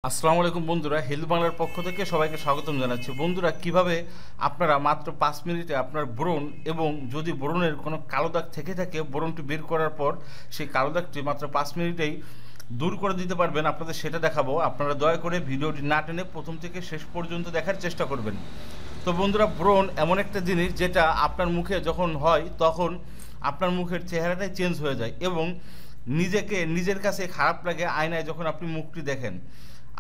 আসসালামু আলাইকুম বন্ধুরা, হেলথ বাংলার পক্ষ থেকে সবাইকে স্বাগতম জানাচ্ছি। বন্ধুরা, কিভাবে আপনারা মাত্র 5 মিনিটে আপনার ব্রণ এবং যদি ব্রণের কোনো কালো দাগ থেকে থাকে, ব্রণটি বের করার পর সেই কালো দাগটি মাত্র 5 মিনিটেই দূর করে দিতে পারবেন, আপনাদের সেটা দেখাবো। আপনারা দয়া করে ভিডিওটি না টেনে প্রথম থেকে শেষ পর্যন্ত দেখার চেষ্টা করবেন। তো বন্ধুরা, ব্রণ এমন একটা জিনিস যেটা আপনার মুখে যখন হয় তখন আপনার মুখের চেহারাটাই চেঞ্জ হয়ে যায় এবং নিজের কাছে খারাপ লাগে আয়নায় যখন আপনি মুখটি দেখেন।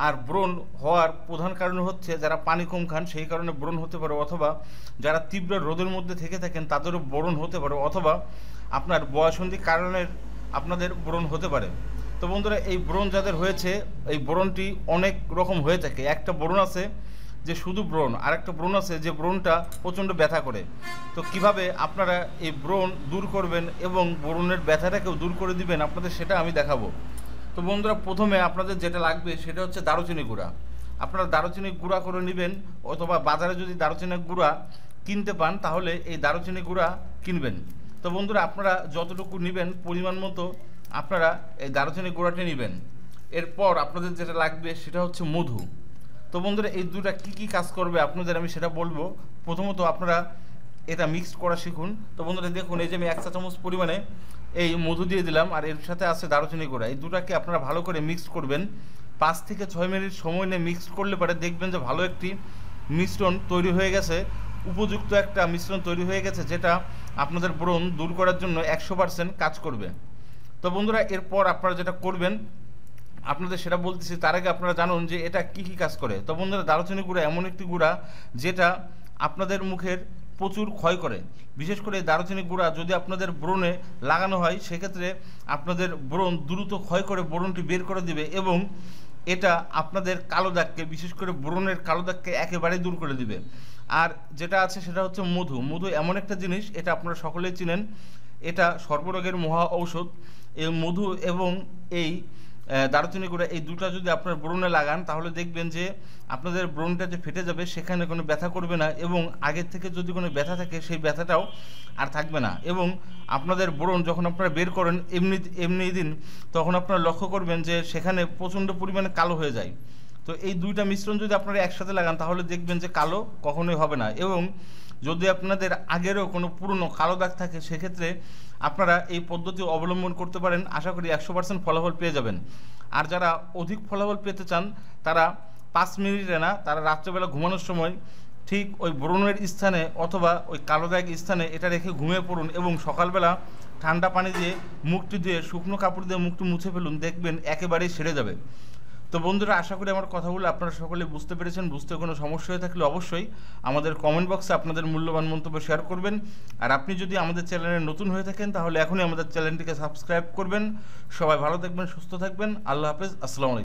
আর ব্রণ হওয়ার প্রধান কারণ হচ্ছে যারা পানি কম খান সেই কারণে ব্রণ হতে পারে, অথবা যারা তীব্র রোদের মধ্যে থেকে থাকেন তাদেরও ব্রণ হতে পারে, অথবা আপনার বয়সন্ধি কারণের আপনাদের ব্রণ হতে পারে। তো বন্ধুরা, এই ব্রণ যাদের হয়েছে, এই ব্রণটি অনেক রকম হয়ে থাকে। একটা ব্রণ আছে যে শুধু ব্রণ, আর একটা ব্রণ আছে যে ব্রণটা প্রচণ্ড ব্যথা করে। তো কিভাবে আপনারা এই ব্রণ দূর করবেন এবং ব্রণের ব্যথাটাকেও দূর করে দিবেন, আপনাদের সেটা আমি দেখাবো। তো বন্ধুরা, প্রথমে আপনাদের যেটা লাগবে সেটা হচ্ছে দারুচিনি গুঁড়া। আপনারা দারুচিনি গুঁড়া করে নেবেন, অথবা বাজারে যদি দারুচিনি গুঁড়া কিনতে পান তাহলে এই দারুচিনি গুঁড়া কিনবেন। তো বন্ধুরা, আপনারা যতটুকু নেবেন পরিমাণ মতো আপনারা এই দারুচিনি গুঁড়াটি নেবেন। এরপর আপনাদের যেটা লাগবে সেটা হচ্ছে মধু। তো বন্ধুরা, এই দুটা কি কাজ করবে আপনাদের আমি সেটা বলবো। প্রথমত আপনারা এটা মিক্সড করা শিখুন। তো বন্ধুরা দেখুন, এই যে আমি 1 চা চামচ পরিমাণে এই মধু দিয়ে দিলাম, আর এর সাথে আছে দারুচিনি গুঁড়া। এই দুটাকে আপনারা ভালো করে মিক্স করবেন। 5 থেকে 6 মিনিট সময় নিয়ে মিক্স করলে পরে দেখবেন যে ভালো একটি মিশ্রণ তৈরি হয়ে গেছে, উপযুক্ত একটা মিশ্রণ তৈরি হয়ে গেছে, যেটা আপনাদের ব্রণ দূর করার জন্য 100% কাজ করবে। তো বন্ধুরা, এরপর আপনারা যেটা করবেন আপনাদের সেটা বলতেছি, তার আগে আপনারা জানুন যে এটা কি কাজ করে। তো বন্ধুরা, দারুচিনি গুঁড়া এমন একটি গুঁড়া যেটা আপনাদের মুখের প্রচুর ক্ষয় করে। বিশেষ করে দারুচিনি গুঁড়া যদি আপনাদের ব্রণে লাগানো হয় সেক্ষেত্রে আপনাদের ব্রণ দ্রুত ক্ষয় করে ব্রণটি বের করে দিবে এবং এটা আপনাদের কালো দাগকে, বিশেষ করে ব্রণের কালো দাগকে একেবারেই দূর করে দিবে। আর যেটা আছে সেটা হচ্ছে মধু। মধু এমন একটা জিনিস, এটা আপনারা সকলেই চিনেন, এটা সর্বরোগের মহা ঔষধ। এই মধু এবং এই দারুচিনি গুঁড়া, এই দুটো যদি আপনার ব্রণে লাগান তাহলে দেখবেন যে আপনাদের ব্রণটা যে ফেটে যাবে সেখানে কোনো ব্যথা করবে না, এবং আগের থেকে যদি কোনো ব্যথা থাকে সেই ব্যথাটাও আর থাকবে না। এবং আপনাদের ব্রণ যখন আপনারা বের করেন এমনি দিন, তখন আপনারা লক্ষ্য করবেন যে সেখানে প্রচণ্ড পরিমাণে কালো হয়ে যায়। তো এই দুইটা মিশ্রণ যদি আপনারা একসাথে লাগান তাহলে দেখবেন যে কালো কখনোই হবে না। এবং যদি আপনাদের আগেরও কোনো পুরনো কালো দাগ থাকে সেক্ষেত্রে আপনারা এই পদ্ধতি অবলম্বন করতে পারেন। আশা করি 100% ফলাফল পেয়ে যাবেন। আর যারা অধিক ফলাফল পেতে চান তারা 5 মিনিটে না, তারা রাত্রেবেলা ঘুমানোর সময় ঠিক ওই ব্রণের স্থানে অথবা ওই কালো দাগ স্থানে এটা রেখে ঘুমিয়ে পড়ুন এবং সকালবেলা ঠান্ডা পানি দিয়ে মুখটি ধুয়ে শুকনো কাপড় দিয়ে মুখটি মুছে ফেলুন, দেখবেন একেবারেই সেরে যাবে। তো বন্ধুরা, আশা করি আমার কথাগুলো আপনারা সকলে বুঝতে পেরেছেন। বুঝতে কোনো সমস্যা হয়ে থাকলে অবশ্যই আমাদের কমেন্ট বক্সে আপনাদের মূল্যবান মন্তব্য শেয়ার করবেন। আর আপনি যদি আমাদের চ্যানেলে নতুন হয়ে থাকেন তাহলে এখনই আমাদের চ্যানেলটিকে সাবস্ক্রাইব করবেন। সবাই ভালো থাকবেন, সুস্থ থাকবেন। আল্লাহ হাফেজ। আসসালামু আলাইকুম।